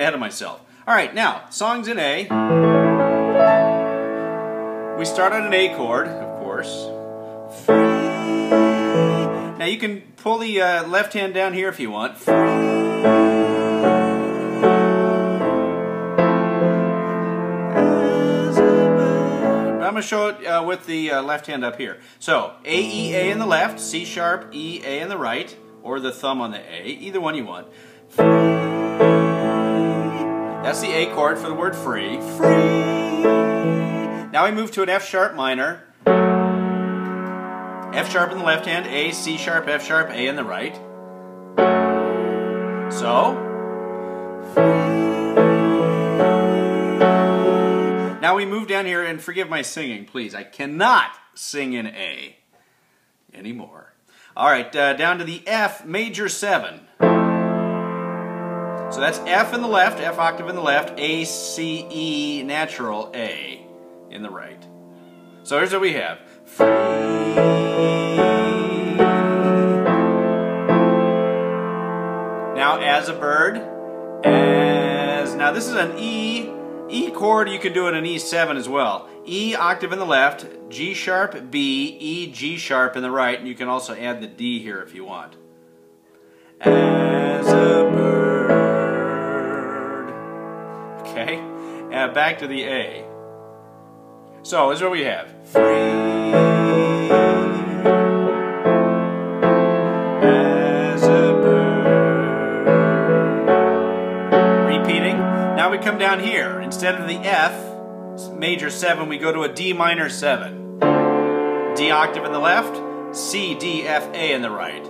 ahead of myself. All right, now, songs in A. We start on an A chord, of course. Free. Now you can pull the left hand down here if you want. Free. I'm going to show it with the left hand up here. So, A, E, A in the left, C sharp, E, A in the right, or the thumb on the A, either one you want. Free. That's the A chord for the word free. Free. Now we move to an F sharp minor. F sharp in the left hand, A, C sharp, F sharp, A in the right. So, free. Now we move down here, and forgive my singing, please. I cannot sing in A anymore. All right, down to the F major 7. So that's F in the left, F octave in the left, A, C, E, natural, A in the right. So here's what we have. Free. Now as a bird, as, now this is an E chord, you can do it in E7 as well. E octave in the left, G sharp, B, E, G sharp in the right, and you can also add the D here if you want. As a bird. Okay, back to the A. So, this is what we have. Free. As a bird. Repeating. Now we come down here. Instead of the F major 7, we go to a D minor 7. D octave in the left, C, D, F, A in the right. Is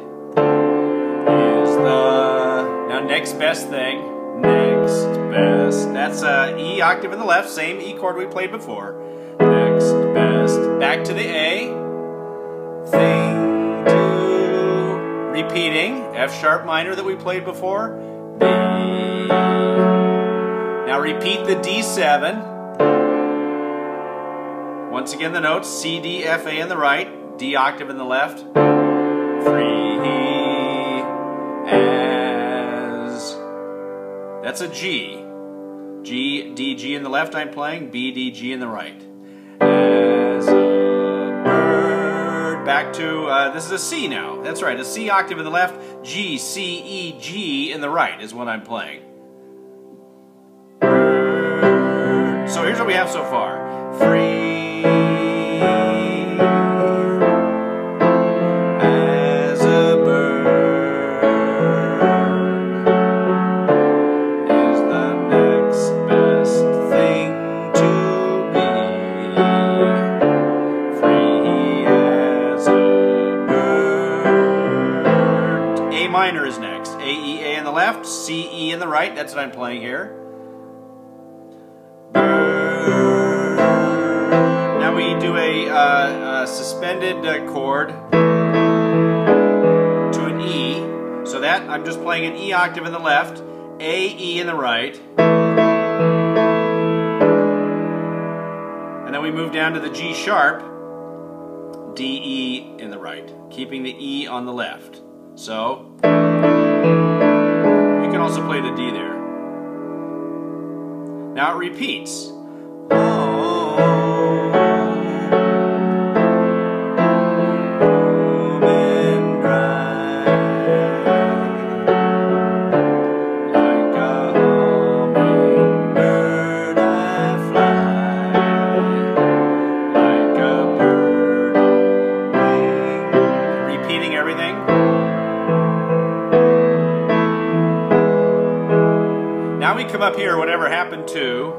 the, now next best thing, next best. That's E octave in the left, same E chord we played before. Next best. Back to the A. Thing to, repeating, F sharp minor that we played before. B. Now repeat the D7. Once again the notes, C, D, F, A in the right, D octave in the left. Free as, that's a G. G, D, G in the left I'm playing, B, D, G in the right. As a bird. Back to, this is a C now. That's right, a C octave in the left, G, C, E, G in the right is what I'm playing. So here's what we have so far. Free as a bird is the next best thing to be. Free as a bird. A minor is next. A, E, A in the left, C, E in the right. That's what I'm playing here. Now we do a suspended chord to an E. So that I'm just playing an E octave in the left, A, E in the right. And then we move down to the G sharp, D, E in the right, keeping the E on the left. So you can also play the D there. Now it repeats. Repeating everything. Now we come up here, whatever happened to.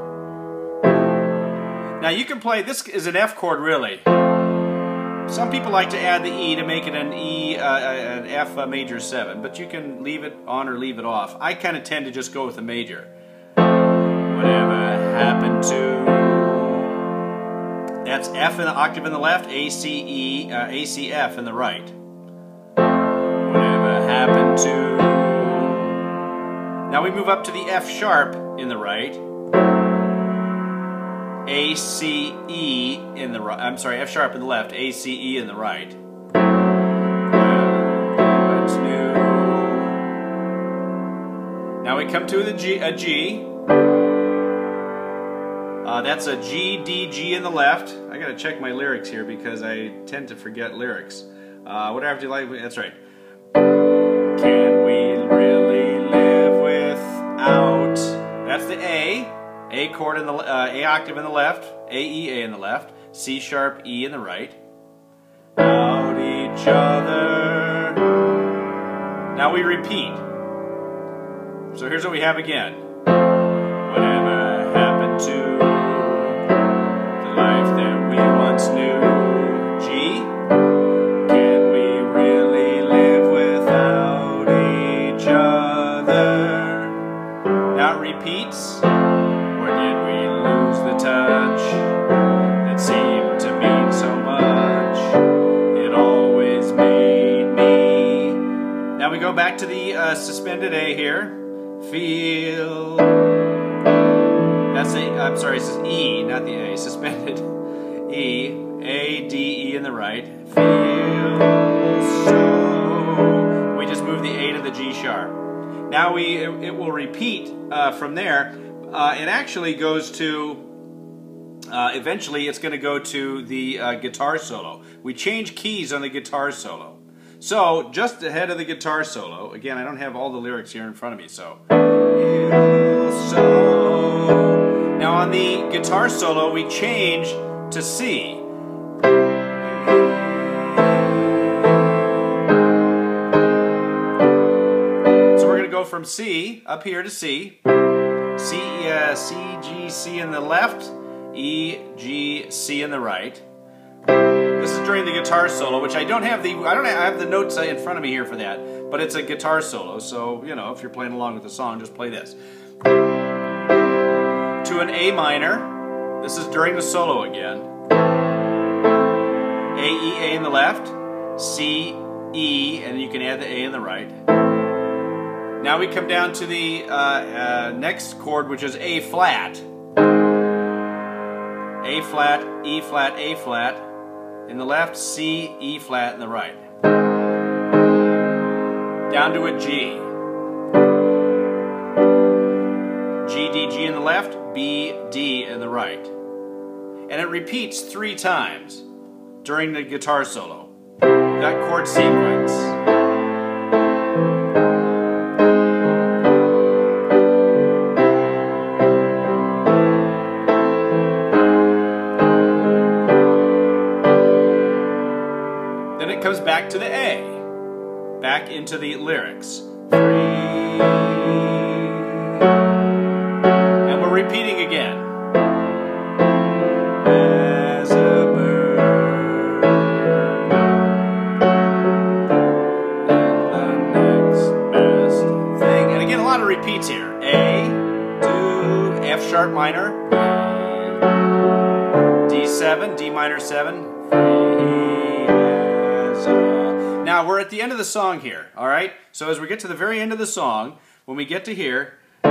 Now you can play, this is an F chord really. Some people like to add the E to make it an E, an F major 7, but you can leave it on or leave it off. I kind of tend to just go with a major. Whatever happened to, that's F in the octave in the left, A, C, E, A, C, F in the right. Whatever happened to, now we move up to the F sharp in the right. A, C, E in the right. I'm sorry, F sharp in the left, A, C, E in the right. What's new? Now Now we come to a G. That's a G, D, G in the left. I gotta check my lyrics here because I tend to forget lyrics. Whatever you like, that's right. Can we really live without? That's the A chord in the A octave in the left, A, E, A in the left, C sharp, E in the right. Out each other. Now we repeat. So here's what we have again. Whatever happened to the life that we once knew? G. Can we really live without each other? Now it repeats. Or did we lose the touch that seemed to mean so much? It always made me. Now we go back to the suspended A here. Feel. That's a, I'm sorry, it says E, not the A, suspended. E, A, D, E in the right. Feel so. We just move the A to the G sharp. Now it will repeat from there. It actually goes to, eventually it's going to go to the guitar solo. We change keys on the guitar solo. So, just ahead of the guitar solo, again, I don't have all the lyrics here in front of me, so. Now on the guitar solo, we change to C. So we're going to go from C, up here to C. C, G, C in the left, E, G, C in the right. This is during the guitar solo, which I have the notes in front of me here for that, but it's a guitar solo, so, you know, if you're playing along with the song, just play this. To an A minor, this is during the solo again. A, E, A in the left, C, E, and you can add the A in the right. Now we come down to the next chord, which is A flat. A flat, E flat, A flat. In the left, C, E flat in the right. Down to a G. G, D, G in the left, B, D in the right. And it repeats 3 times during the guitar solo. That chord sequence. Then it comes back to the A, back into the lyrics. And we're repeating again. As a bird, the next best thing. And again, a lot of repeats here. A, to F sharp minor, D7, D minor 7, Now we're at the end of the song here, all right? So as we get to the very end of the song, when we get to here, we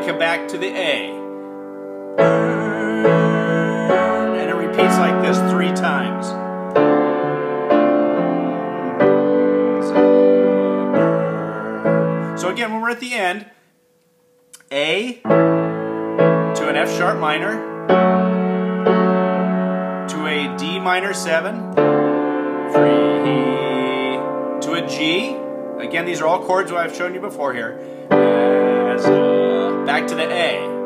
come back to the A. And it repeats like this 3 times. So again, when we're at the end, A to an F sharp minor, to a D minor 7, to a G. Again, these are all chords that I've shown you before here. Back to the A.